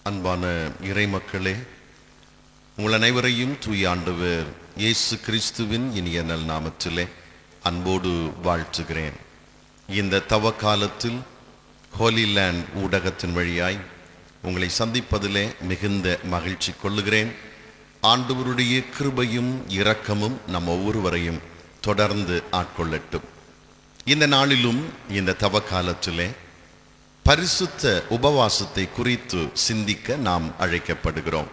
அன்பான இறைமக்களே, உங்கள் அனைவரையும் தூய ஆண்டவர் இயேசு கிறிஸ்துவின் இனிய நல் நாமத்திலே அன்போடு வாழ்த்துகிறேன். இந்த தவ காலத்தில் ஹோலி லேண்ட் ஊடகத்தின் வழியாய் உங்களை சந்திப்பதிலே மிகுந்த மகிழ்ச்சி கொள்ளுகிறேன். ஆண்டவருடைய கிருபையும் இரக்கமும் நம் ஒவ்வொருவரையும் தொடர்ந்து ஆட்கொள்ளட்டும். இந்த நாளிலும் இந்த தவ காலத்திலே பரிசுத்த உபவாசத்தை குறித்து சிந்திக்க நாம் அழைக்கப்படுகிறோம்.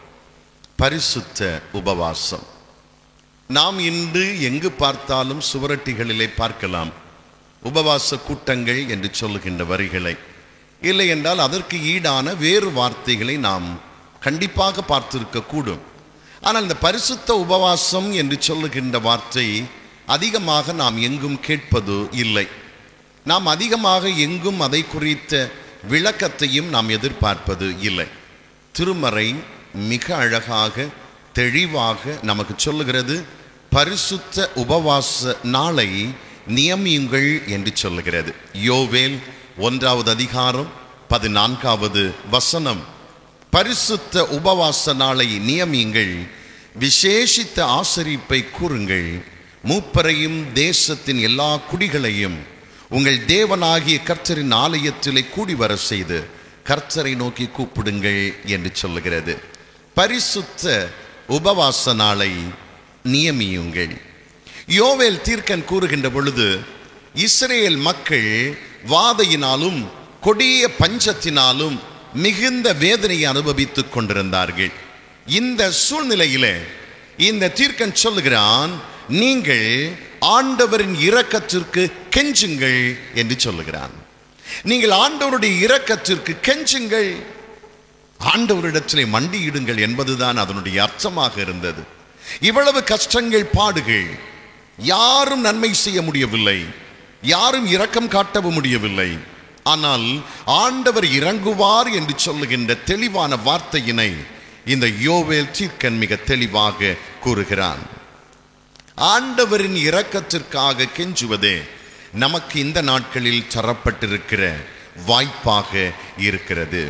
பரிசுத்த உபவாசம் நாம் இன்று எங்கு பார்த்தாலும் சுவரொட்டிகளிலே பார்க்கலாம். உபவாச கூட்டங்கள் என்று சொல்லுகின்ற வரிகளை, இல்லை என்றால் அதற்கு ஈடான வேறு வார்த்தைகளை நாம் கண்டிப்பாக பார்த்திருக்க கூடும். ஆனால் இந்த பரிசுத்த உபவாசம் என்று சொல்லுகின்ற வார்த்தை அதிகமாக நாம் எங்கும் கேட்பது இல்லை. நாம் அதிகமாக எங்கும் அதை குறித்த விளக்கத்தையும் நாம் எதிர்பார்ப்பது இல்லை. திருமறை மிக அழகாக தெளிவாக நமக்கு சொல்லுகிறது, பரிசுத்த உபவாச நாளை நியமியுங்கள் என்று சொல்லுகிறது. யோவேல் 1வது அதிகாரம் 14வது வசனம். பரிசுத்த உபவாச நாளை நியமியுங்கள், விசேஷித்த ஆசரிப்பை கூறுங்கள், மூப்பரையும் தேசத்தின் எல்லா குடிகளையும் உங்கள் தேவனாகிய கர்த்தரின் ஆலயத்திலே கூடி வர செய்து கர்த்தரை நோக்கி கூப்பிடுங்கள் என்று சொல்லுகிறது. பரிசுத்த உபவாச நாளை நியமியுங்கள். யோவேல் தீர்க்கன் கூறுகின்ற பொழுது, இஸ்ரேல் மக்கள் வாதையினாலும் கொடிய பஞ்சத்தினாலும் மிகுந்த வேதனையை அனுபவித்துக் கொண்டிருந்தார்கள். இந்த சூழ்நிலையிலே இந்த தீர்க்கன் சொல்லுகிறான், நீங்கள் ஆண்டவரின் இரக்கத்திற்கு கெஞ்சுங்கள் என்று சொல்லுகிறான். நீங்கள் ஆண்டவருடைய இரக்கத்திற்கு கெஞ்சுங்கள், ஆண்டவரிடத்திலே மண்டியிடுங்கள் என்பதுதான் அதனுடைய அர்த்தமாக இருந்தது. இவ்வளவு கஷ்டங்கள், பாடுகள், யாரும் நன்மை செய்ய முடியவில்லை, யாரும் இரக்கம் காட்டவும் முடியவில்லை. ஆனால் ஆண்டவர் இறங்குவார் என்று சொல்லுகின்ற தெளிவான வார்த்தையினை இந்த யோவேல் தீர்க்கன் மிக தெளிவாக கூறுகிறான். ஆண்டவரின் இரக்கத்திற்காக கெஞ்சுவதே நமக்கு இந்த நாட்களில் தரப்பட்டிருக்கிற வாய்ப்பாக இருக்கிறது.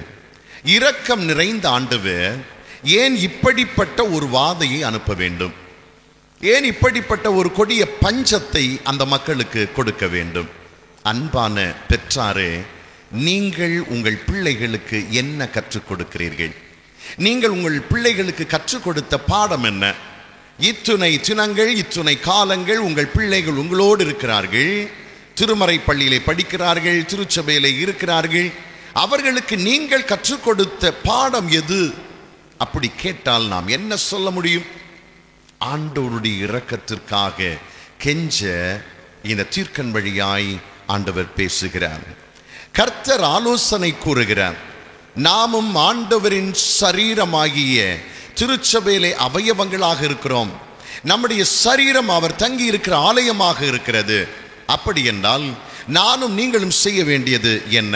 இரக்கம் நிறைந்த ஆண்டவர் ஏன் இப்படிப்பட்ட ஒரு வாதையை அனுப்ப வேண்டும்? ஏன் இப்படிப்பட்ட ஒரு கொடிய பஞ்சத்தை அந்த மக்களுக்கு கொடுக்க வேண்டும்? அன்பான பெற்றாரே, நீங்கள் உங்கள் பிள்ளைகளுக்கு என்ன கற்றுக் கொடுக்கிறீர்கள்? நீங்கள் உங்கள் பிள்ளைகளுக்கு கற்றுக் கொடுத்த பாடம் என்ன? இத்துணை தினங்கள், இத்துணை காலங்கள் உங்கள் பிள்ளைகள் உங்களோடு இருக்கிறார்கள், திருமறை பள்ளியிலே படிக்கிறார்கள், திருச்சபையிலே இருக்கிறார்கள். அவர்களுக்கு நீங்கள் கற்றுக் கொடுத்த பாடம் எது? அப்படி கேட்டால் நாம் என்ன சொல்ல முடியும்? ஆண்டவருடைய இரக்கத்திற்காக கெஞ்ச இந்த தீர்க்கன் வழியாய் ஆண்டவர் பேசுகிறார். கர்த்தர் ஆலோசனை கூறுகிறார். நாமும் ஆண்டவரின் சரீரமாகிய திருச்சபையிலே அவயவங்களாக இருக்கிறோம். நம்முடைய சரீரம் அவர் தங்கி இருக்கிற ஆலயமாக இருக்கிறது. அப்படி என்றால் நானும் நீங்களும் செய்ய வேண்டியது என்ன?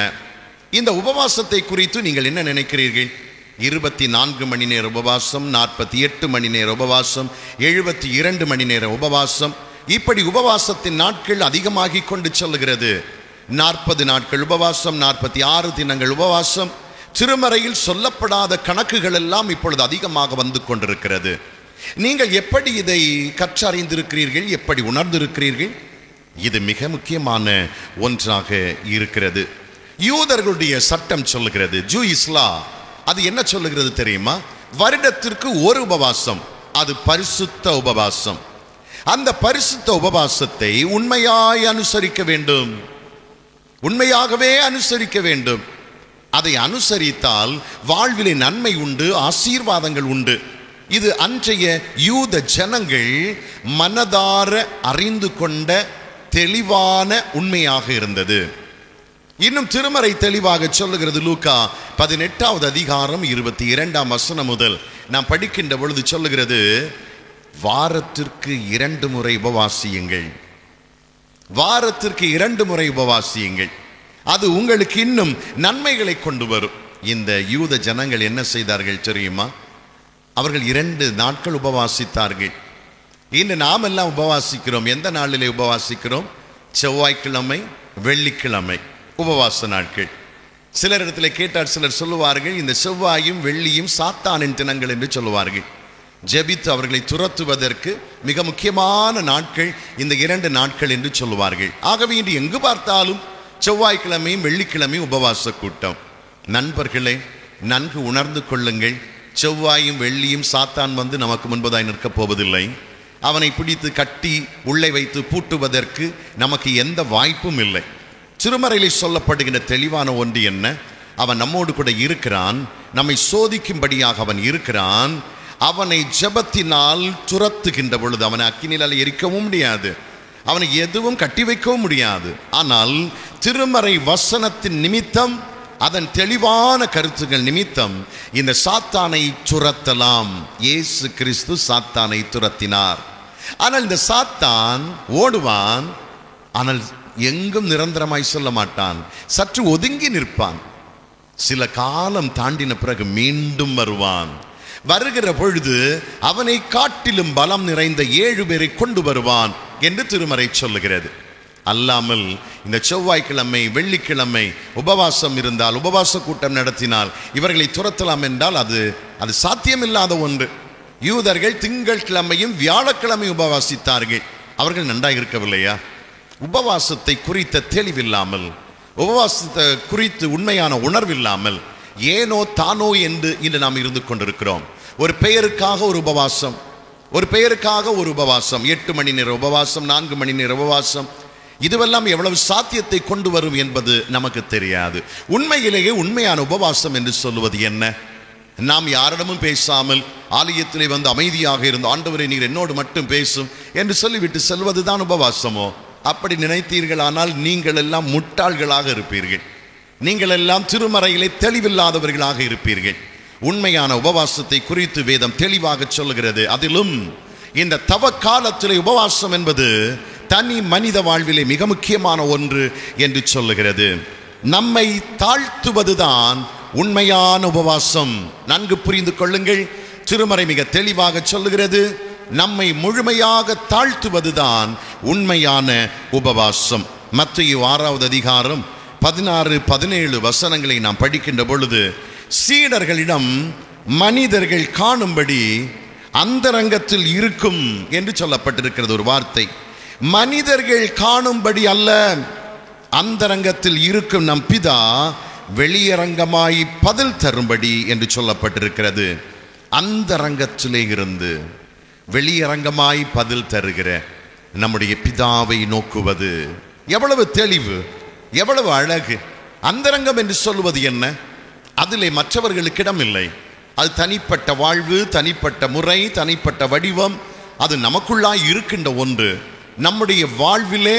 இந்த உபவாசத்தை குறித்து நீங்கள் என்ன நினைக்கிறீர்கள்? 24 மணி நேர உபவாசம், 48 மணி நேர உபவாசம், 72 மணி நேர உபவாசம், இப்படி உபவாசத்தின் நாட்கள் அதிகமாகி கொண்டு செல்லுகிறது. 40 நாட்கள் உபவாசம், 46 தினங்கள் உபவாசம். திருமறையில் சொல்லப்படாத கணக்குகள் எல்லாம் இப்பொழுது அதிகமாக வந்து கொண்டிருக்கிறது. நீங்கள் எப்படி இதை கற்றறிந்திருக்கிறீர்கள்? எப்படி உணர்ந்திருக்கிறீர்கள்? இது மிக முக்கியமான ஒன்றாக இருக்கிறது. யூதர்களுடைய சட்டம் சொல்லுகிறது, ஜூயிஸ் லா, அது என்ன சொல்லுகிறது தெரியுமா? வருடத்திற்கு ஒரு உபவாசம், அது பரிசுத்த உபவாசம். அந்த பரிசுத்த உபவாசத்தை உண்மையாய் அனுசரிக்க வேண்டும், உண்மையாகவே அனுசரிக்க வேண்டும். அதை அனுசரித்தால் வாழ்விலே நன்மை உண்டு, ஆசீர்வாதங்கள் உண்டு. இது அன்றைய யூத ஜனங்கள் மனதார அறிந்து கொண்ட தெளிவான உண்மையாக இருந்தது. இன்னும் திருமறை தெளிவாக சொல்லுகிறது. லூக்கா 18வது அதிகாரம் 22ஆம் வசனம் முதல் நாம் படிக்கின்ற பொழுது சொல்லுகிறது, வாரத்திற்கு 2 முறை உபவாசியுங்கள், வாரத்திற்கு 2 முறை உபவாசியுங்கள், அது உங்களுக்கு இன்னும் நன்மைகளை கொண்டு வரும். இந்த யூத ஜனங்கள் என்ன செய்தார்கள் தெரியுமா? அவர்கள் 2 நாட்கள் உபவாசித்தார்கள். இன்று நாம் எல்லாம் உபவாசிக்கிறோம். எந்த நாளிலே உபவாசிக்கிறோம்? செவ்வாய்க்கிழமை, வெள்ளிக்கிழமை உபவாச நாட்கள். சிலரிடத்தில் கேட்டால் சிலர் சொல்லுவார்கள், இந்த செவ்வாயும் வெள்ளியும் சாத்தானின் தினங்கள் என்று சொல்லுவார்கள். ஜெபித்து அவர்களை துரத்துவதற்கு மிக முக்கியமான நாட்கள் இந்த 2 நாட்கள் என்று சொல்லுவார்கள். ஆகவே இன்று எங்கு பார்த்தாலும் செவ்வாய்க்கிழமையும் வெள்ளிக்கிழமையும் உபவாச கூட்டம். நண்பர்களே, நன்கு உணர்ந்து கொள்ளுங்கள், செவ்வாயும் வெள்ளியும் சாத்தான் வந்து நமக்கு முன்பதாய் நிற்கப் போவதில்லை. அவனை பிடித்து கட்டி உள்ளே வைத்து பூட்டுவதற்கு நமக்கு எந்த வாய்ப்பும் இல்லை. திருமறையிலே சொல்லப்படுகின்ற தெளிவான ஒன்று என்ன? அவன் நம்மோடு கூட இருக்கிறான், நம்மை சோதிக்கும்படியாக அவன் இருக்கிறான். அவனை ஜெபத்தினால் துரத்துகின்ற பொழுது அவனை அக்கினியால் எரிக்கவும் முடியாது, அவனை எதுவும் கட்டி வைக்கவும் முடியாது. ஆனால் திருமறை வசனத்தின் நிமித்தம், அதன் தெளிவான கருத்துக்கள் நிமித்தம் இந்த சாத்தானை துரத்தலாம். இயேசு கிறிஸ்து சாத்தானை துரத்தினார். ஆனால் இந்த சாத்தான் ஓடுவான், ஆனால் எங்கும் நிரந்தரமாய் சொல்ல மாட்டான், சற்று ஒதுங்கி நிற்பான். சில காலம் தாண்டின பிறகு மீண்டும் வருவான். வருகிற பொழுது அவனை காட்டிலும் பலம் நிறைந்த 7 பேரை கொண்டு வருவான் என்று திருமறை சொல்லுகிறது. அல்லாமல் இந்த செவ்வாய்க்கிழமை வெள்ளிக்கிழமை உபவாசம் இருந்தால், உபவாச கூட்டம் நடத்தினால் இவர்களை துரத்தலாம் என்றால் அது சாத்தியமில்லாத ஒன்று. யூதர்கள் திங்கள் கிழமையும் வியாழக்கிழமை உபவாசித்தார்கள். அவர்கள் நன்றாக இருக்கவில்லையா? உபவாசத்தை குறித்த தெளிவில்லாமல், உபவாசத்தை குறித்து உண்மையான உணர்வில்லாமல் ஏனோ தானோ என்று இன்று நாம் இருந்து கொண்டிருக்கிறோம். ஒரு பெயருக்காக ஒரு உபவாசம், ஒரு பெயருக்காக ஒரு உபவாசம், 8 மணி நேர உபவாசம், 4 மணி நேர உபவாசம், இதுவெல்லாம் எவ்வளவு சாத்தியத்தை கொண்டு வரும் என்பது நமக்கு தெரியாது. உண்மையிலேயே உண்மையான உபவாசம் என்று சொல்லுவது என்ன? நாம் யாரிடமும் பேசாமல் ஆலயத்திலே வந்து அமைதியாக இருந்து, ஆண்டவரே நீர் என்னோடு மட்டும் பேசும் என்று சொல்லிவிட்டு செல்வதுதான் உபவாசமோ? அப்படி நினைத்தீர்களானால் நீங்கள் எல்லாம் முட்டாள்களாக இருப்பீர்கள். நீங்கள் எல்லாம் திருமறையிலே தெளிவில்லாதவர்களாக இருப்பீர்கள். உண்மையான உபவாசத்தை குறித்து வேதம் தெளிவாக சொல்லுகிறது. அதிலும் இந்த தவ காலத்திலே உபவாசம் என்பது தனி மனித வாழ்விலே மிக முக்கியமான ஒன்று என்று சொல்லுகிறது. நம்மை தாழ்த்துவதுதான் உண்மையான உபவாசம். நன்கு புரிந்து கொள்ளுங்கள், திருமறை மிக தெளிவாக சொல்லுகிறது, நம்மை முழுமையாக தாழ்த்துவதுதான் உண்மையான உபவாசம். மத்தேயு 6வது அதிகாரம் 16-17 வசனங்களை நாம் படிக்கின்ற பொழுது, சீடர்களிடம் மனிதர்கள் காணும்படி அந்தரங்கத்தில் இருக்கும் என்று சொல்லப்பட்டிருக்கிறது. ஒரு வார்த்தை, மனிதர்கள் காணும்படி அல்ல, அந்தரங்கத்தில் இருக்கும் நம் பிதா வெளியரங்கமாய் பதில் தரும்படி என்று சொல்லப்பட்டிருக்கிறது. அந்தரங்கத்திலே இருந்து வெளியரங்கமாய் பதில் தருகிற நம்முடைய பிதாவை நோக்குவது எவ்வளவு தெளிவு, எவ்வளவு அழகு! அந்தரங்கம் என்று சொல்வது என்ன? அதிலே மற்றவர்களுக்கு இடமில்லை. அது தனிப்பட்ட வாழ்வு, தனிப்பட்ட முறை, தனிப்பட்ட வடிவம், அது நமக்குள்ளாய் இருக்கின்ற ஒன்று. நம்முடைய வாழ்விலே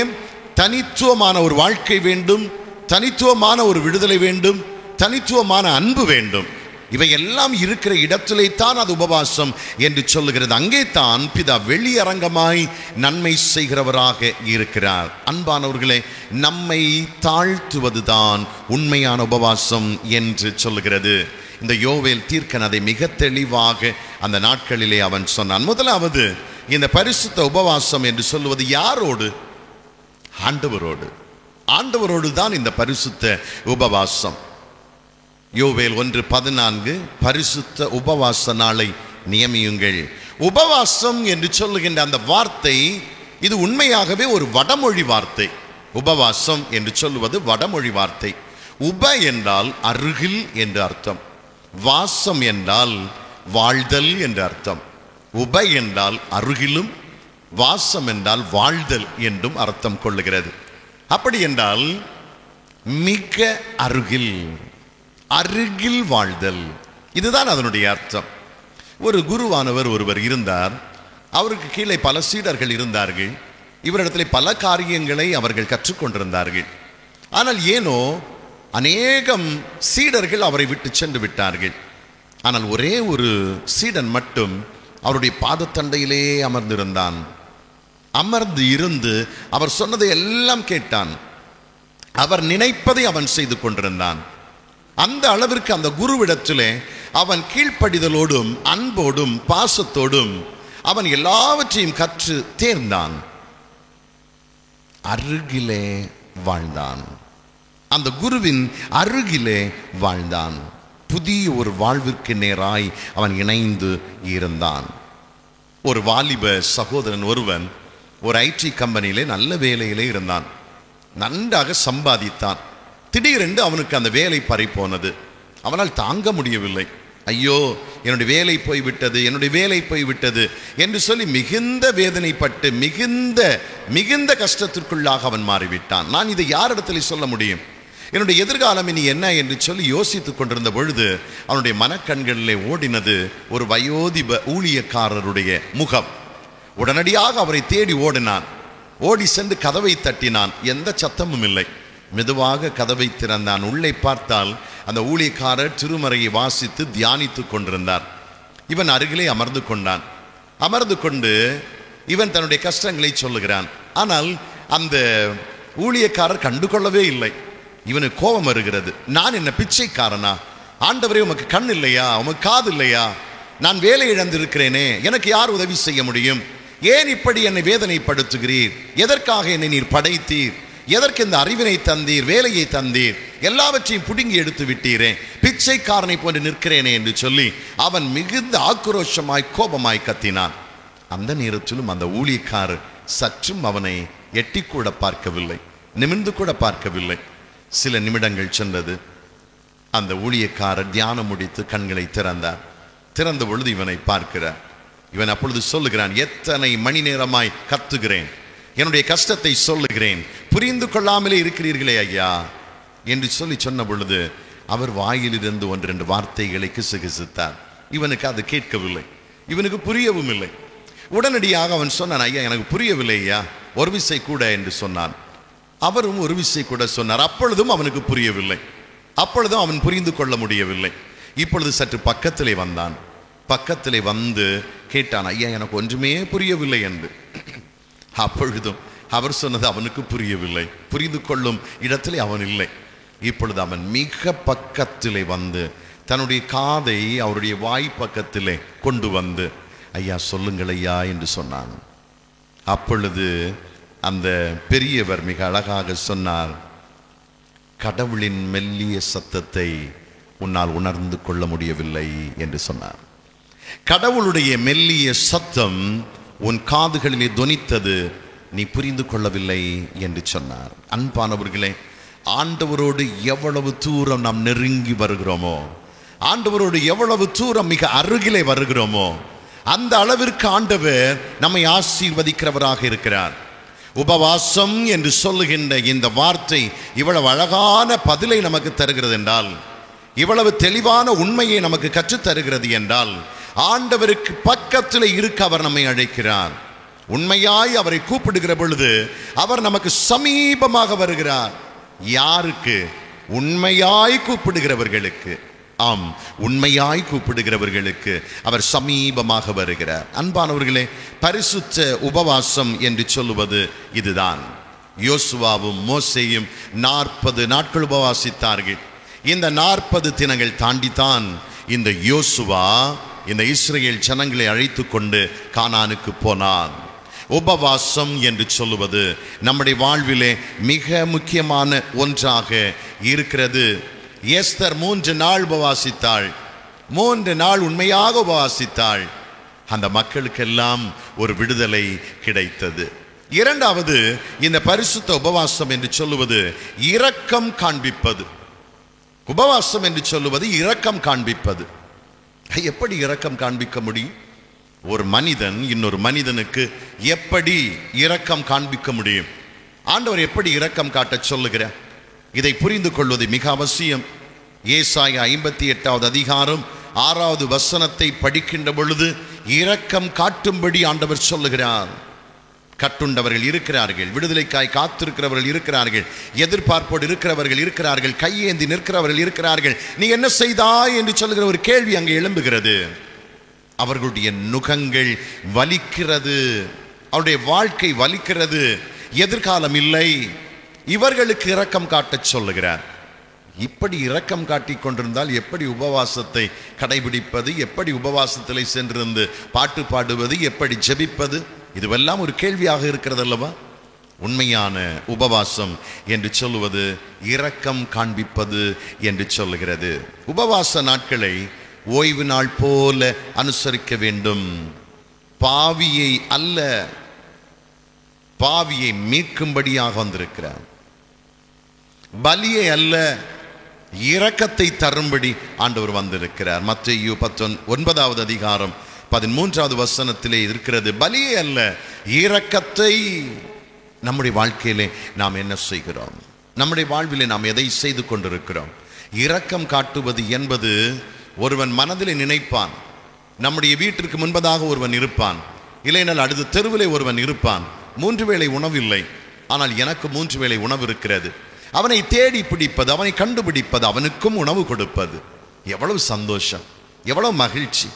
தனித்துவமான ஒரு வாழ்க்கை வேண்டும், தனித்துவமான ஒரு விடுதலை வேண்டும், தனித்துவமான அன்பு வேண்டும். இவையெல்லாம் இருக்கிற இடத்திலே தான் அது உபவாசம் என்று சொல்லுகிறது. அங்கே தான் பிதா வெளியரங்கமாய் நன்மை செய்கிறவராக இருக்கிறார். அன்பானவர்களே, நம்மை தாழ்த்துவதுதான் உண்மையான உபவாசம் என்று சொல்லுகிறது. இந்த யோவேல் தீர்க்கன் அதை மிக தெளிவாக அந்த நாட்களிலே அவன் சொன்னான். முதலாவது, இந்த பரிசுத்த உபவாசம் என்று சொல்லுவது யாரோடு? ஆண்டவரோடு. ஆண்டவரோடு தான் இந்த பரிசுத்த உபவாசம். யோவேல் 1:14, பரிசுத்த உபவாச நாளை நியமியுங்கள். உபவாசம் என்று சொல்லுகின்ற அந்த வார்த்தை, இது உண்மையாகவே ஒரு வடமொழி வார்த்தை. உபவாசம் என்று சொல்லுவது வடமொழி வார்த்தை. உப என்றால் அருகில் என்று அர்த்தம், வாசம் என்றால் வாழ்தல் என்று அர்த்தம். உப என்றால் அருகிலும், வாசம் என்றால் வாழ்தல் என்றும் அர்த்தம் கொள்ளுகிறது. அப்படி என்றால் மிக அருகில், அருகில் வாழ்தல், இதுதான் அதனுடைய அர்த்தம். ஒரு குருவானவர் ஒருவர் இருந்தார். அவருக்கு கீழே பல சீடர்கள் இருந்தார்கள். இவரிடத்தில் பல காரியங்களை அவர்கள் கற்றுக்கொண்டிருந்தார்கள். ஆனால் ஏனோ அநேகம் சீடர்கள் அவரை விட்டு சென்று விட்டார்கள். ஆனால் ஒரே ஒரு சீடன் மட்டும் அவருடைய பாதத்தண்டையிலே அமர்ந்திருந்தான். அமர்ந்து இருந்து அவர் சொன்னதை எல்லாம் கேட்டான். அவர் நினைப்பதை அவன் செய்து கொண்டிருந்தான். அந்த அளவிற்கு அந்த குருவிடத்திலே அவன் கீழ்ப்படிதலோடும் அன்போடும் பாசத்தோடும் அவன் எல்லாவற்றையும் கற்று தேர்ந்தான். அருகிலே வாழ்ந்தான். அந்த குருவின் அருகிலே வாழ்ந்தான். புதிய ஒரு வாழ்விற்கு நேராய் அவன் இணைந்து இருந்தான். ஒரு வாலிப சகோதரன் ஒருவன் ஒரு ஐடி கம்பெனியிலே நல்ல வேலையிலே இருந்தான். நன்றாக சம்பாதித்தான். திடீரென்று அவனுக்கு அந்த வேலை பறிபோனது. அவனால் தாங்க முடியவில்லை. ஐயோ, என்னுடைய வேலை போய்விட்டது, என்னுடைய வேலை போய்விட்டது என்று சொல்லி மிகுந்த வேதனைப்பட்டு மிகுந்த கஷ்டத்திற்குள்ளாக அவன் மாறிவிட்டான். நான் இதை யாரிடத்தில் சொல்ல முடியும்? என்னுடைய எதிர்காலம் இனி என்ன என்று சொல்லி யோசித்துக் கொண்டிருந்த பொழுது அவனுடைய மனக்கண்களிலே ஓடினது ஒரு வயோதிப ஊழியக்காரருடைய முகம். உடனடியாக அவரை தேடி ஓடினான். ஓடி சென்று கதவை தட்டினான். எந்த சத்தமும் இல்லை. மெதுவாக கதவை திறந்தான். உள்ளே பார்த்தால் அந்த ஊழியக்காரர் திருமறையை வாசித்து தியானித்துக் கொண்டிருந்தார். இவன் அருகிலே அமர்ந்து கொண்டான். அமர்ந்து கொண்டு இவன் தன்னுடைய கஷ்டங்களை சொல்லுகிறான். ஆனால் அந்த ஊழியக்காரர் கண்டுகொள்ளவே இல்லை. இவனுக்கு கோபம் வருகிறது. நான் என்ன பிச்சைக்காரனா? ஆண்டவரே, உமக்கு கண் இல்லையா? உமக்கு காது இல்லையா? நான் வேலை இழந்திருக்கிறேனே, எனக்கு யார் உதவி செய்ய முடியும்? ஏன் இப்படி என்னை வேதனைப்படுத்துகிறீர்? எதற்காக என்னை நீர் படைத்தீர்? எதற்கு இந்த அறிவினை தந்தீர், வேலையை தந்தீர்? எல்லாவற்றையும் புடுங்கி எடுத்து விட்டீரே, பிச்சைக்காரனை போன்று நிற்கிறேனே என்று சொல்லி அவன் மிகுந்த ஆக்ரோஷமாய் கோபமாய் கத்தினான். அந்த நேரத்திலும் அந்த ஊழியக்காரர் சற்றும் அவனை எட்டி கூட பார்க்கவில்லை, நிமிர்ந்து கூட பார்க்கவில்லை. சில நிமிடங்கள் சென்றது. அந்த ஊழியக்காரர் தியானம் முடித்து கண்களை திறந்தார். திறந்த பொழுது இவனை பார்க்கிறார். இவன் அப்பொழுது சொல்லுகிறான், எத்தனை மணி நேரமாய் கத்துகிறேன், என்னுடைய கஷ்டத்தை சொல்லுகிறேன், புரிந்து கொள்ளாமலே இருக்கிறீர்களே ஐயா என்று சொல்லி சொன்ன பொழுது அவர் வாயிலிருந்து 1-2 வார்த்தைகளை கிசுகிசுத்தார். இவனுக்கு அது கேட்கவில்லை, இவனுக்கு புரியவும் இல்லை. உடனடியாக அவன் சொன்னான், ஐயா எனக்கு புரியவில்லை ஐயா, ஒரு விசை கூட என்று சொன்னான். அவரும் ஒரு விசை கூட சொன்னார். அப்பொழுதும் அவனுக்கு புரியவில்லை. அப்பொழுதும் அவன் புரிந்து கொள்ள முடியவில்லை. இப்பொழுது சற்று பக்கத்திலே வந்தான். பக்கத்திலே வந்து கேட்டான், ஐயா எனக்கு ஒன்றுமே புரியவில்லை என்று. அப்பொழுதும் அவர் சொன்னது அவனுக்கு புரியவில்லை. புரிந்து கொள்ளும் இடத்திலே அவன் இல்லை. இப்பொழுது அவன் மிக பக்கத்திலே வந்து தன்னுடைய காதை அவருடைய வாய் பக்கத்திலே கொண்டு வந்து, ஐயா சொல்லுங்கள் ஐயா என்று சொன்னான். அப்பொழுது அந்த பெரியவர் மிக அழகாக சொன்னார், கடவுளின் மெல்லிய சத்தத்தை உன்னால் உணர்ந்து கொள்ள முடியவில்லை என்று சொன்னார். கடவுளுடைய மெல்லிய சத்தம் உன் காதுகளிலே தொனித்தது, நீ புரிந்து கொள்ளவில்லை என்று சொன்னார். அன்பானவர்களே, ஆண்டவரோடு எவ்வளவு தூரம் நாம் நெருங்கி வருகிறோமோ, ஆண்டவரோடு எவ்வளவு தூரம் மிக அருகிலே வருகிறோமோ, அந்த அளவிற்கு ஆண்டவர் நம்மை ஆசீர்வதிக்கிறவராக இருக்கிறார். உபவாசம் என்று சொல்லுகின்ற இந்த வார்த்தை இவ்வளவு அழகான பதிலை நமக்கு தருகிறது என்றால், இவ்வளவு தெளிவான உண்மையை நமக்கு கற்றுத்தருகிறது என்றால், ஆண்டவருக்கு பக்கத்தில் இருக்க அவர் நம்மை அழைக்கிறார். உண்மையாய் அவரை கூப்பிடுகிற பொழுது அவர் நமக்கு சமீபமாக வருகிறார். யாருக்கு? உண்மையாய் கூப்பிடுகிறவர்களுக்கு. ஆம், உண்மையாய் கூப்பிடுகிறவர்களுக்கு அவர் சமீபமாக வருகிறார். அன்பானவர்களே, பரிசுத்த உபவாசம் என்று சொல்லுவது இதுதான். யோசுவாவும் மோசேயும் 40 நாட்கள் உபவாசித்தார்கள். இந்த 40 தினங்கள் தாண்டித்தான் இந்த யோசுவா இந்த இஸ்ரவேல் ஜனங்களை அழைத்து கொண்டு கானானுக்கு போனான். உபவாசம் என்று சொல்லுவது நம்முடைய வாழ்விலே மிக முக்கியமான ஒன்றாக இருக்கிறது. எஸ்தர் 3 நாள் உபவாசித்தாள். 3 நாள் உண்மையாக உபவாசித்தாள். அந்த மக்களுக்கெல்லாம் ஒரு விடுதலை கிடைத்தது. இரண்டாவது, இந்த பரிசுத்த உபவாசம் என்று சொல்லுவது இரக்கம் காண்பிப்பது. உபவாசம் என்று சொல்லுவது இரக்கம் காண்பிப்பது. எப்படி இரக்கம் காண்பிக்க முடியும்? ஒரு மனிதன் இன்னொரு மனிதனுக்கு எப்படி இரக்கம் காண்பிக்க முடியும்? ஆண்டவர் எப்படி இரக்கம் காட்ட சொல்லுகிறார்? இதை புரிந்து கொள்வது மிக அவசியம். ஏசாயா 58வது அதிகாரம் 6வது வசனத்தை படிக்கின்ற பொழுது இரக்கம் காட்டும்படி ஆண்டவர் சொல்லுகிறார். கட்டுண்டவர்கள் இருக்கிறார்கள், விடுதலைக்காய் காத்திருக்கிறவர்கள் இருக்கிறார்கள், எதிர்பார்ப்போடு இருக்கிறவர்கள் இருக்கிறார்கள், கையேந்தி நிற்கிறவர்கள் இருக்கிறார்கள். நீ என்ன செய்தாய் என்று சொல்லுகிற ஒரு கேள்வி அங்கே எழும்புகிறது. அவர்களுடைய நுகங்கள் வலிக்கிறது, அவருடைய வாழ்க்கை வலிக்கிறது, எதிர்காலம் இல்லை. இவர்களுக்கு இரக்கம் காட்டச் சொல்லுகிறார். இப்படி இரக்கம் காட்டிக் கொண்டிருந்தால் எப்படி உபவாசத்தை கடைபிடிப்பது? எப்படி உபவாசத்திலே சென்றிருந்து பாட்டு பாடுவது? எப்படி ஜெபிப்பது? இதுவெல்லாம் ஒரு கேள்வியாக இருக்கிறது அல்லவா? உண்மையான உபவாசம் என்று சொல்லுவது இரக்கம் காண்பிப்பது என்று சொல்லுகிறது. உபவாச நாட்களை ஓய்வு நாள் போல அனுசரிக்க வேண்டும். பாவியை அல்ல, பாவியை மீட்கும்படியாக வந்திருக்கிறார். பலியை அல்ல, இரக்கத்தை தரும்படி ஆண்டவர் வந்திருக்கிறார். மத்தேயு 19வது அதிகாரம் 13வது வசனத்திலே இருக்கிறது. பலியை அல்ல, இரக்கத்தை. நம்முடைய வாழ்க்கையிலே நாம் என்ன செய்கிறோம்? நம்முடைய வாழ்விலே நாம் எதை செய்து கொண்டிருக்கிறோம்? இரக்கம் காட்டுவது என்பது ஒருவன் மனதிலே நினைப்பான், நம்முடைய வீட்டிற்கு முன்பதாக ஒருவன் இருப்பான், இல்லைனால் அடுத்த தெருவிலே ஒருவன் இருப்பான், 3 வேளை உணவில்லை, ஆனால் எனக்கு 3 வேளை உணவு இருக்கிறது. அவனை தேடி பிடிப்பது, அவனை கண்டுபிடிப்பது, அவனுக்கும் உணவு கொடுப்பது, எவ்வளவு சந்தோஷம், எவ்வளவு மகிழ்ச்சி.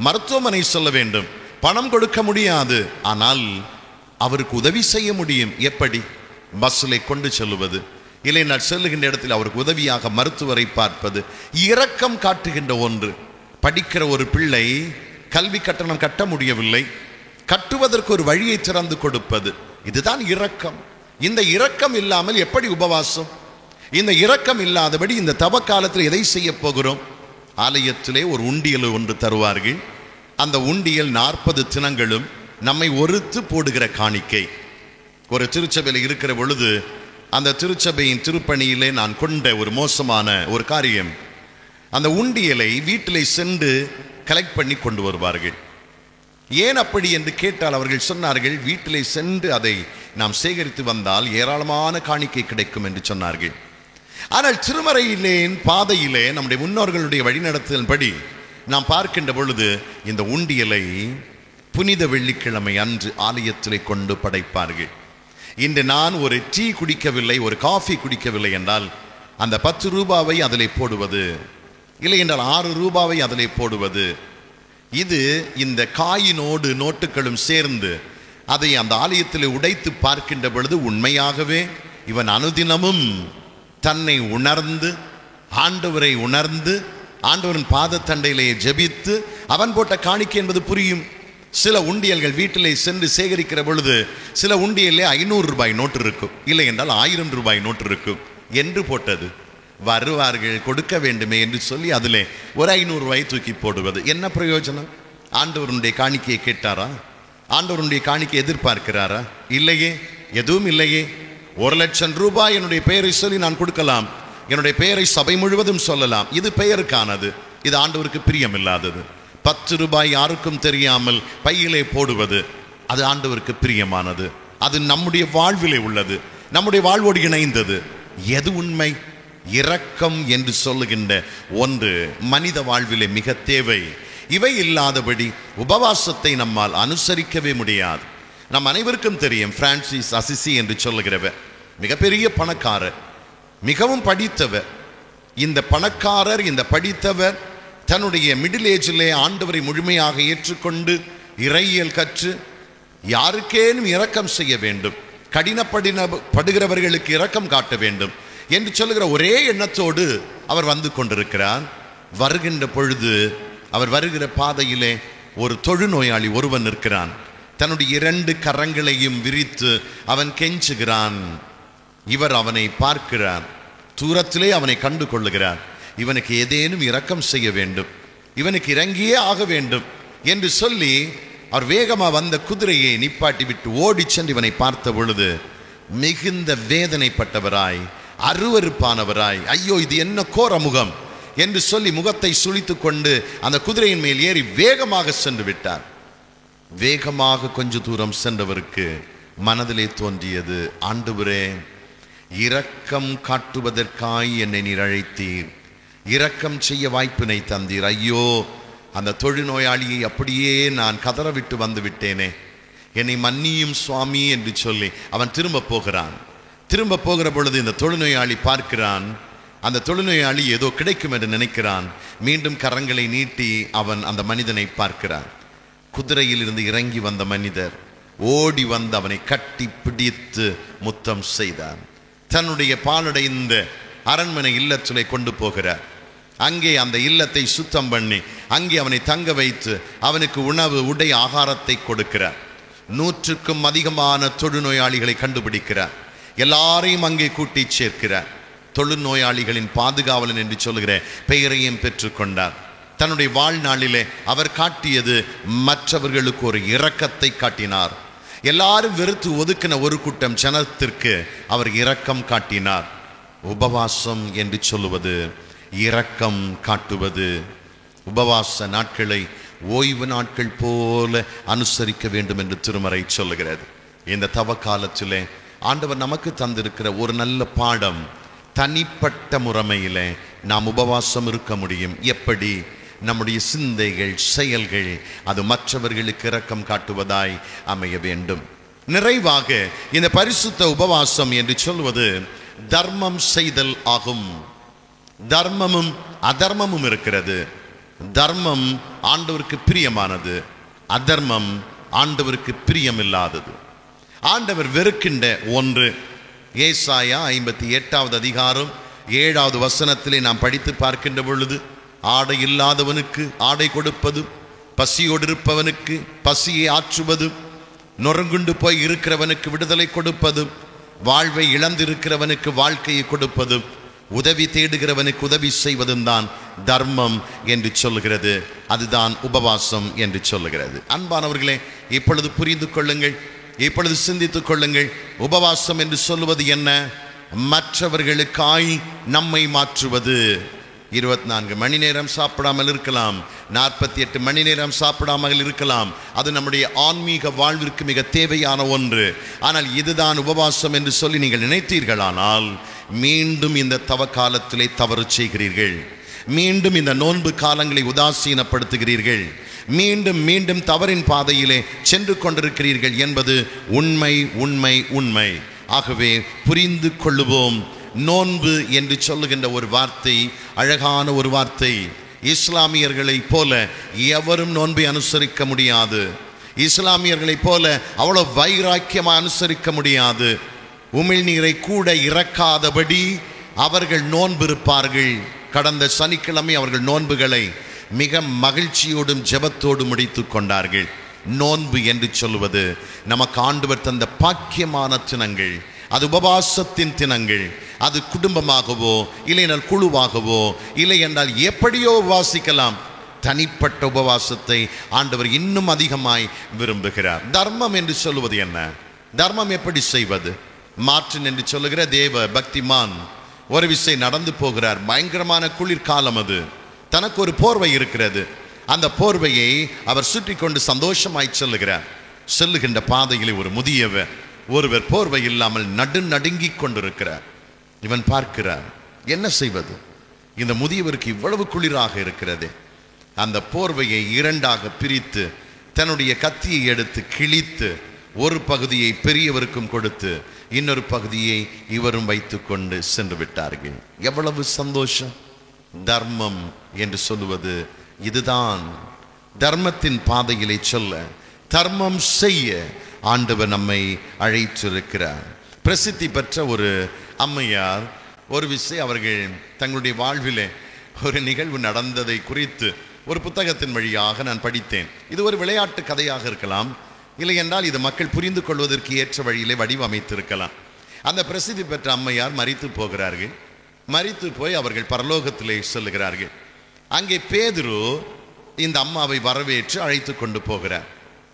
மருத்துவமனை சொல்ல வேண்டும், பணம் கொடுக்க முடியாது, ஆனால் அவருக்கு உதவி செய்ய முடியும். எப்படி? பஸ்ஸிலே கொண்டு செல்லுவது, இல்லை நான் செல்லுகின்ற இடத்தில் அவருக்கு உதவியாக மருத்துவரை பார்ப்பது, இரக்கம் காட்டுகின்ற ஒன்று. படிக்கிற ஒரு பிள்ளை கல்வி கட்டணம் கட்ட முடியவில்லை, கட்டுவதற்கு ஒரு வழியை திறந்து கொடுப்பது, இதுதான் இரக்கம். இந்த இரக்கம் இல்லாமல் எப்படி உபவாசம்? இந்த இரக்கம் இல்லாதபடி இந்த தவ காலத்தில் எதை செய்ய போகிறோம்? ஆலயத்திலே ஒரு உண்டியல் ஒன்று தருவார்கள். அந்த உண்டியல் 40 தினங்களும் நம்மை ஒருத்து போடுகிற காணிக்கை. ஒரு திருச்சபையில் இருக்கிற பொழுது அந்த திருச்சபையின் திருப்பணியிலே நான் கொண்ட ஒரு மோசமான ஒரு காரியம், அந்த உண்டியலை வீட்டிலே சென்று கலெக்ட் பண்ணி கொண்டு வருவார்கள். ஏன் அப்படி என்று கேட்டால் அவர்கள் சொன்னார்கள், வீட்டிலே சென்று அதை நாம் சேகரித்து வந்தால் ஏராளமான காணிக்கை கிடைக்கும் என்று சொன்னார்கள். ஆனால் திருமறையிலே பாதையிலே நம்முடைய முன்னோர்களுடைய வழிநடத்தலின்படி நாம் பார்க்கின்ற பொழுது இந்த உண்டியலை புனித வெள்ளிக்கிழமை அன்று ஆலயத்திலே கொண்டு படைப்பார்கள். இன்று நான் ஒரு டீ குடிக்கவில்லை, ஒரு காஃபி குடிக்கவில்லை என்றால் அந்த 10 ரூபாவை அதிலே போடுவது, இல்லை என்றால் 6 ரூபாவை அதிலே போடுவது, இது இந்த காயினோடு நோட்டுகளும் சேர்ந்து அதை அந்த ஆலயத்தில் உடைத்து பார்க்கின்ற பொழுது உண்மையாகவே இவன் அனுதினமும் தன்னை உணர்ந்து, ஆண்டவரை உணர்ந்து, ஆண்டவரின் பாதத்தண்டையிலே ஜெபித்து அவன் போட்ட காணிக்கை என்பது புரியும். சில உண்டியல்கள் வீட்டிலே சென்று சேகரிக்கிற பொழுது சில உண்டியல்லே 500 ரூபாய் நோட்டு இருக்கும், இல்லை என்றால் 1000 ரூபாய் நோட்டு இருக்கும் என்று போட்டது. வருவார்கள், கொடுக்க வேண்டுமே என்று சொல்லி அதிலே ஒரு 500 ரூபாய் தூக்கி போடுவது. என்ன பிரயோஜனம்? ஆண்டவருடைய காணிக்கையை கேட்டாரா? ஆண்டவருடைய காணிக்கை எதிர்பார்க்கிறாரா? இல்லையே, எதுவும் இல்லையே. 1,00,000 ரூபாய் என்னுடைய பெயரை சொல்லி நான் கொடுக்கலாம், என்னுடைய பெயரை சபை முழுவதும் சொல்லலாம், இது பெயருக்கானது, இது ஆண்டவருக்கு பிரியமில்லாதது. 10 ரூபாய் யாருக்கும் தெரியாமல் பையிலே போடுவது, அது ஆண்டவருக்கு பிரியமானது, அது நம்முடைய வாழ்விலே உள்ளது, நம்முடைய வாழ்வோடு இணைந்தது. எது உண்மை? இரக்கம் என்று சொல்லுகின்ற ஒன்று மனித வாழ்விலே மிக தேவை. இவை இல்லாதபடி உபவாசத்தை நம்மால் அனுசரிக்கவே முடியாது. நம் அனைவருக்கும் தெரியும், பிரான்சிஸ் அசிசி என்று சொல்லுகிறவர் மிகப்பெரிய பணக்காரர், மிகவும் படித்தவர். இந்த பணக்காரர், இந்த படித்தவர் தன்னுடைய மிடில் ஏஜிலே ஆண்டவரை முழுமையாக ஏற்றுக்கொண்டு இறையியல் கற்று யாருக்கேனும் இரக்கம் செய்ய வேண்டும், கடினப்படுகிறவர்களுக்கு இரக்கம் காட்ட வேண்டும் என்று சொல்லுகிற ஒரே எண்ணத்தோடு அவர் வந்து கொண்டிருக்கிறார். வருகின்ற பொழுது அவர் வருகிற பாதையிலே ஒரு தொழுநோயாளி ஒருவன் இருக்கிறான். தன்னுடைய 2 கரங்களையும் விரித்து அவன் கெஞ்சுகிறான். இவர் அவனை பார்க்கிறார், தூரத்திலே அவனை கண்டு கொள்ளுகிறார். இவனுக்கு ஏதேனும் இரக்கம் செய்ய வேண்டும், இவனுக்கு இறங்கியே ஆக வேண்டும் என்று சொல்லி அவர் வேகமாக வந்த குதிரையை நிப்பாட்டி விட்டு ஓடி சென்று இவனை பார்த்த பொழுது மிகுந்த வேதனைப்பட்டவராய், அருவருப்பானவராய், ஐயோ இது என்ன கோர முகம் என்று சொல்லி முகத்தை சுளித்து கொண்டு அந்த குதிரையின் மேல் ஏறி வேகமாக சென்று விட்டார். வேகமாக கொஞ்ச தூரம் சென்றவருக்கு மனதிலே தோன்றியது, ஆண்டவரே, இரக்கம் காட்டுவதற்காய் என்னை நீர் அழைத்தீர், இரக்கம் செய்ய வாய்ப்பினை தந்தீர். ஐயோ, அந்த தொழுநோயாளியை அப்படியே நான் கதறவிட்டு வந்து விட்டேனே, என்னை மன்னியும் சுவாமி என்று சொல்லி அவன் திரும்ப போகிறான். திரும்ப போகிற பொழுது இந்த தொழுநோயாளி பார்க்கிறான். அந்த தொழுநோயாளி ஏதோ கிடைக்கும் என்று நினைக்கிறான். மீண்டும் கரங்களை நீட்டி அவன் அந்த மனிதனை பார்க்கிறான். குதிரையில் இருந்து இறங்கி வந்த மனிதர் ஓடி வந்து அவனை கட்டி பிடித்து முத்தம் செய்தார். தன்னுடைய பாலடைந்த அரண்மனை இல்லத்திலே கொண்டு போகிறார். அங்கே அந்த இல்லத்தை சுத்தம் பண்ணி அங்கே அவனை தங்க வைத்து அவனுக்கு உணவு, உடை, ஆகாரத்தை கொடுக்கிறார். 100க்கும் அதிகமான தொழுநோயாளிகளை கண்டுபிடிக்கிறார். எல்லாரையும் அங்கே கூட்டி சேர்க்கிறார். தொழுநோயாளிகளின் பாதுகாவலன் என்று சொல்லுகிற பெயரையும் பெற்றுக்கொண்டார். தன்னுடைய வாழ்நாளிலே அவர் காட்டியது மற்றவர்களுக்கு ஒரு இரக்கத்தை காட்டினார். எல்லாரும் வெறுத்து ஒதுக்கின ஒரு கூட்டம் ஜனத்திற்கு அவர் இரக்கம் காட்டினார். உபவாசம் என்று சொல்லுவது இரக்கம் காட்டுவது. உபவாச நாட்களை ஓய்வு நாட்கள் போல அனுசரிக்க வேண்டும் என்று திருமறை சொல்லுகிறது. இந்த தவ காலத்திலே ஆண்டவர் நமக்கு தந்திருக்கிற ஒரு நல்ல பாடம், தனிப்பட்ட முறைமையிலே நாம் உபவாசம் இருக்க முடியும். எப்படி? நம்முடைய சிந்தைகள், செயல்கள் அது மற்றவர்களுக்கு இரக்கம் காட்டுவதாய் அமைய வேண்டும். நிறைவாக இந்த பரிசுத்த உபவாசம் என்று சொல்வது தர்மம் செய்தல் ஆகும். தர்மமும் அதர்மமும் இருக்கிறது. தர்மம் ஆண்டவருக்கு பிரியமானது, அதர்மம் ஆண்டவருக்கு பிரியமில்லாதது. ஆண்டவர் வெறுக்கின்ற ஒன்று. ஏசாயா 58வது அதிகாரம் 7வது வசனத்திலே நாம் படித்து பார்க்கின்ற பொழுது, ஆடை இல்லாதவனுக்கு ஆடை கொடுப்பது, பசியோடு இருப்பவனுக்கு பசியை ஆற்றுவது, நொறுங்குண்டு போய் இருக்கிறவனுக்கு விடுதலை கொடுப்பது, வாழ்வை இழந்திருக்கிறவனுக்கு வாழ்க்கையை கொடுப்பது, உதவி தேடுகிறவனுக்கு உதவி செய்வதும் தான் தர்மம் என்று சொல்லுகிறது. அதுதான் உபவாசம் என்று சொல்லுகிறது. அன்பானவர்களே, இப்பொழுது புரிந்து கொள்ளுங்கள், இப்பொழுது சிந்தித்துக் கொள்ளுங்கள். உபவாசம் என்று சொல்லுவது என்ன? மற்றவர்களுக்காய் நம்மை மாற்றுவது. 24 மணி நேரம் சாப்பிடாமல் இருக்கலாம், 48 மணி நேரம் சாப்பிடாமல் இருக்கலாம். அது நம்முடைய ஆன்மீக வாழ்விற்கு மிக தேவையான ஒன்று. ஆனால் இதுதான் உபவாசம் என்று சொல்லி நீங்கள் நினைத்தீர்களானால் மீண்டும் இந்த தவ காலத்திலே தவறு செய்கிறீர்கள். மீண்டும் இந்த நோன்பு காலங்களை உதாசீனப்படுத்துகிறீர்கள். மீண்டும் மீண்டும் தவறின் பாதையிலே சென்று கொண்டிருக்கிறீர்கள் என்பது உண்மை உண்மை உண்மை. ஆகவே புரிந்து கொள்ளுவோம். நோன்பு என்று சொல்லுகின்ற ஒரு வார்த்தை அழகான ஒரு வார்த்தை. இஸ்லாமியர்களைப் போல எவரும் நோன்பை அனுசரிக்க முடியாது. இஸ்லாமியர்களைப் போல அவ்வளவு வைராக்கியமாக அனுசரிக்க முடியாது. உமிழ்நீரை கூட இறக்காதபடி அவர்கள் நோன்பு இருப்பார்கள். கடந்த சனிக்கிழமை அவர்கள் நோன்புகளை மிக மகிழ்ச்சியோடும் ஜெபத்தோடு முடித்து கொண்டார்கள். நோன்பு என்று சொல்வது நமக்கு ஆண்டவர் தந்த பாக்கியமான தினங்கள். அது உபவாசத்தின் தினங்கள். அது குடும்பமாகவோ இல்லை என்றால் குழுவாகவோ இல்லை என்றால் எப்படியோ உபவாசிக்கலாம். தனிப்பட்ட உபவாசத்தை ஆண்டவர் இன்னும் அதிகமாய் விரும்புகிறார். தர்மம் என்று சொல்லுவது என்ன? தர்மம் எப்படி செய்வது? மார்ட்டின் என்று சொல்லுகிற தேவ பக்திமான் ஒரு விசை நடந்து போகிறார். பயங்கரமான குளிர்காலம். அது தனக்கு ஒரு போர்வை இருக்கிறது. அந்த போர்வையை அவர் சுற்றி கொண்டு சந்தோஷமாய் செல்லுகிறார். செல்லுகின்ற பாதையிலே ஒரு முதியவர் ஒருவர் போர்வை இல்லாமல் நடுங்கி கொண்டிருக்கிறார். இவன் பார்க்கிறார், என்ன செய்வது? இந்த முதியவருக்கு இவ்வளவு குளிராக இருக்கிறது. அந்த போர்வையை இரண்டாக பிரித்து தன்னுடைய கத்தியை எடுத்து கிழித்து ஒரு பகுதியை பெரியவருக்கும் கொடுத்து இன்னொரு பகுதியை இவரும் வைத்து கொண்டு சென்று விட்டார்கள். எவ்வளவு சந்தோஷம்! தர்மம் என்று சொல்லுவது இதுதான். தர்மத்தின் பாதையிலே சொல்ல, தர்மம் செய்ய ஆண்டவர் நம்மை அழைத்திருக்கிறார். பிரசித்தி பெற்ற ஒரு அம்மையார் ஒரு விஷயம் அவர்கள் தங்களுடைய வாழ்விலே ஒரு நிகழ்வு நடந்ததை குறித்து ஒரு புத்தகத்தின் வழியாக நான் படித்தேன். இது ஒரு விளையாட்டு கதையாக இருக்கலாம், இல்லை என்றால் இது மக்கள் புரிந்து கொள்வதற்கு ஏற்ற வழியிலே வடிவமைத்திருக்கலாம். அந்த பிரசித்தி பெற்ற அம்மையார் மரித்து போகிறார்கள். மரித்து போய் அவர்கள் பரலோகத்திலே செல்லுகிறார்கள். அங்கே பேதுரு இந்த அம்மாவை வரவேற்று அழைத்து கொண்டு போகிறார்.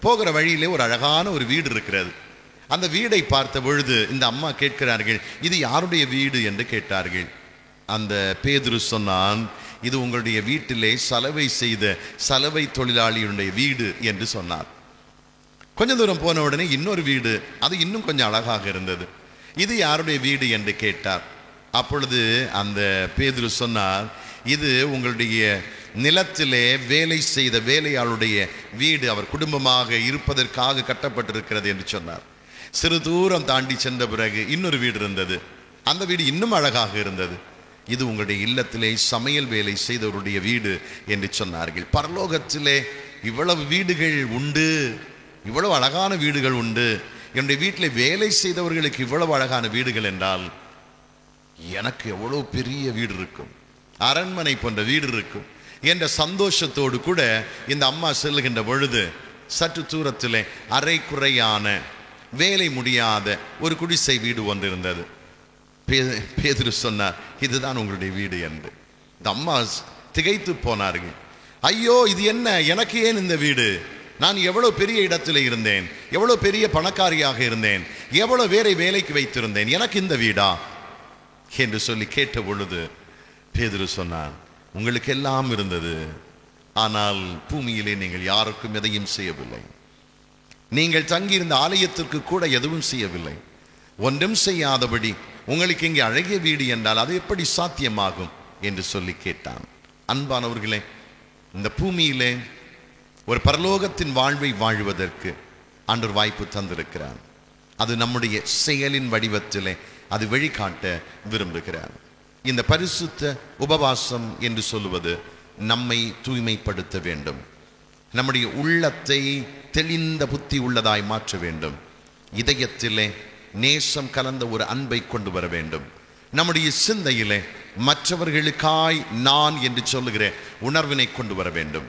போகிற வழியிலே ஒரு அழகான ஒரு வீடு இருக்கிறது. அந்த வீடை பார்த்த பொழுது இந்த அம்மா கேட்கிறார்கள், இது யாருடைய வீடு என்று கேட்டார்கள். அந்த பேதுரு சொன்னான், இது உங்களுடைய வீட்டிலே சலவை செய்த சலவை தொழிலாளியுடைய வீடு என்று சொன்னார். கொஞ்சம் தூரம் போன உடனே இன்னொரு வீடு, அது இன்னும் கொஞ்சம் அழகாக இருந்தது. இது யாருடைய வீடு என்று கேட்டார். அப்பொழுது அந்த பேதுரு சொன்னார், இது உங்களுடைய நிலத்திலே வேலை செய்த வேலையாளுடைய வீடு, அவர் குடும்பமாக இருப்பதற்காக கட்டப்பட்டிருக்கிறது என்று சொன்னார். சிறு தூரம் தாண்டி சென்ற பிறகு இன்னொரு வீடு இருந்தது. அந்த வீடு இன்னும் அழகாக இருந்தது. இது உங்களுடைய இல்லத்திலே சமையல் வேலை செய்தவருடைய வீடு என்று சொன்னார்கள். பரலோகத்திலே இவ்வளவு வீடுகள் உண்டு, இவ்வளவு அழகான வீடுகள் உண்டு. என்னுடைய வீட்டில் வேலை செய்தவர்களுக்கு இவ்வளவு அழகான வீடுகள் என்றால் எனக்கு எவ்வளவு பெரிய வீடு இருக்கும், அரண்மனை போன்ற வீடு இருக்கும் என்ற சந்தோஷத்தோடு கூட இந்த அம்மா செல்லுகின்ற பொழுது சற்று தூரத்திலே அரை குறையான வேலை முடியாத ஒரு குடிசை வீடு ஒன்று இருந்தது. பேதுரு சொன்னார், இதுதான் உங்களுடைய வீடு என்று. இந்த அம்மா திகைத்து போனார்கள். ஐயோ, இது என்ன, எனக்கு ஏன் இந்த வீடு? நான் எவ்வளவு பெரிய இடத்துல இருந்தேன், எவ்வளவு பெரிய பணக்காரியாக இருந்தேன், எவ்வளவு பேரை வேலைக்கு வைத்திருந்தேன், எனக்கு இந்த வீடா என்று சொல்லி கேட்ட பொழுது பேதுரு சொன்னார், உங்களுக்கு எல்லாம் இருந்தது, ஆனால் பூமியிலே நீங்கள் யாருக்கும் எதையும் செய்யவில்லை. நீங்கள் தங்கியிருந்த ஆலயத்திற்கு கூட எதுவும் செய்யவில்லை. ஒன்றும் செய்யாதபடி உங்களுக்கு இங்கே அழகிய வீடு என்றால் அது எப்படி சாத்தியமாகும் என்று சொல்லி கேட்டான். அன்பானவர்களே, இந்த பூமியிலே ஒரு பரலோகத்தின் வாழ்வை வாழுவதற்கு ஆண்டவர் வாய்ப்பு தந்திருக்கிறார். அது நம்முடைய செயலின் வடிவத்திலே அது வழிகாட்ட விரும்புகிறார். இந்த பரிசுத்த உபவாசம் என்று சொல்லுவது நம்மை தூய்மைப்படுத்த வேண்டும், நம்முடைய உள்ளத்தை தெளிந்த புத்தி உள்ளதாய் மாற்ற வேண்டும், இதயத்திலே நேசம் கலந்த ஒரு அன்பை கொண்டு வர வேண்டும், நம்முடைய சிந்தையிலே மற்றவர்களுக்காய் நான் என்று சொல்லுகிற உணர்வினை கொண்டு வர வேண்டும்,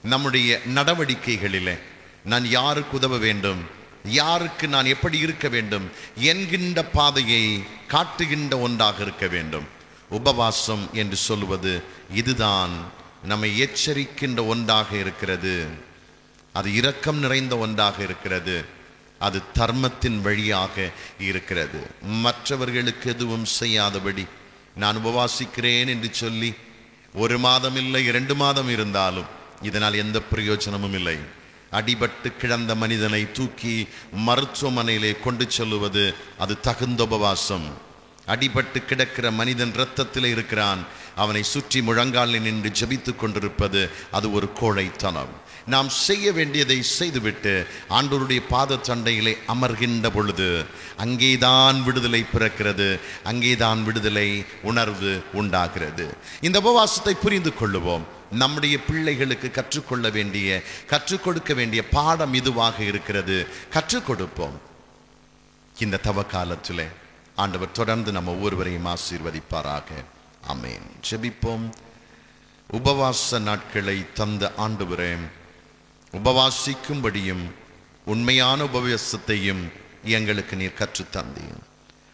நம்முடைய நடவடிக்கைகளிலே நான் யாருக்கு உதவ வேண்டும், யாருக்கு நான் எப்படி இருக்க வேண்டும் என்கின்ற பாதையை காட்டுகின்ற ஒன்றாக இருக்க வேண்டும். உபவாசம் என்று சொல்லுவது இதுதான். நம்மை எச்சரிக்கின்ற ஒன்றாக இருக்கிறது, அது இரக்கம் நிறைந்த ஒன்றாக இருக்கிறது, அது தர்மத்தின் வழியாக இருக்கிறது. மற்றவர்களுக்கு எதுவும் செய்யாதபடி நான் உபவாசிக்கிறேன் என்று சொல்லி 1 மாதம் இல்லை 2 மாதம் இருந்தாலும் இதனால் எந்த பிரயோஜனமும் இல்லை. அடிபட்டு கிடந்த மனிதனை தூக்கி மருத்துவமனையிலே கொண்டு செல்லுவது அது தகுந்த உபவாசம். அடிபட்டு கிடக்கிற மனிதன் இரத்தத்தில் இருக்கிறான், அவனை சுற்றி முழங்காலில் நின்று ஜெபித்து கொண்டிருப்பது அது ஒரு கோழைத்தனம். நாம் செய்ய வேண்டியதை செய்துவிட்டு ஆண்டவருடைய பாத தண்டையிலே அமர்கின்ற பொழுது அங்கேதான் விடுதலை பிறக்கிறது, அங்கேதான் விடுதலை உணர்வு உண்டாகிறது. இந்த உபவாசத்தை புரிந்து கொள்ளுவோம். நம்முடைய பிள்ளைகளுக்கு கற்றுக்கொள்ள வேண்டிய, கற்றுக் கொடுக்க வேண்டிய பாடம் இதுவாக இருக்கிறது. கற்றுக் கொடுப்போம். இந்த தவ காலத்திலே ஆண்டவர் தொடர்ந்து நம்ம ஒவ்வொருவரையும் ஆசீர்வதிப்பாராக. ஆமென். ஜெபிப்போம். உபவாச நாட்களை தந்த ஆண்டவரே, உபவாசிக்கும்படியும் உண்மையான உபவாசத்தையும் எங்களுக்கு நீர் கற்றுத்தந்தீர்.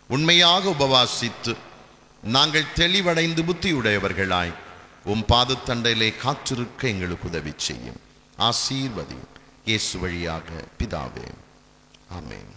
உண்மையாக உபவாசித்து நாங்கள் தெளிவடைந்து புத்தியுடையவர்களாய் உம் பாதத்தண்டையிலே காற்றிருக்க எங்களுக்கு உதவி செய்யும். ஆசீர்வதி. இயேசு வழியாக பிதாவே. ஆமென்.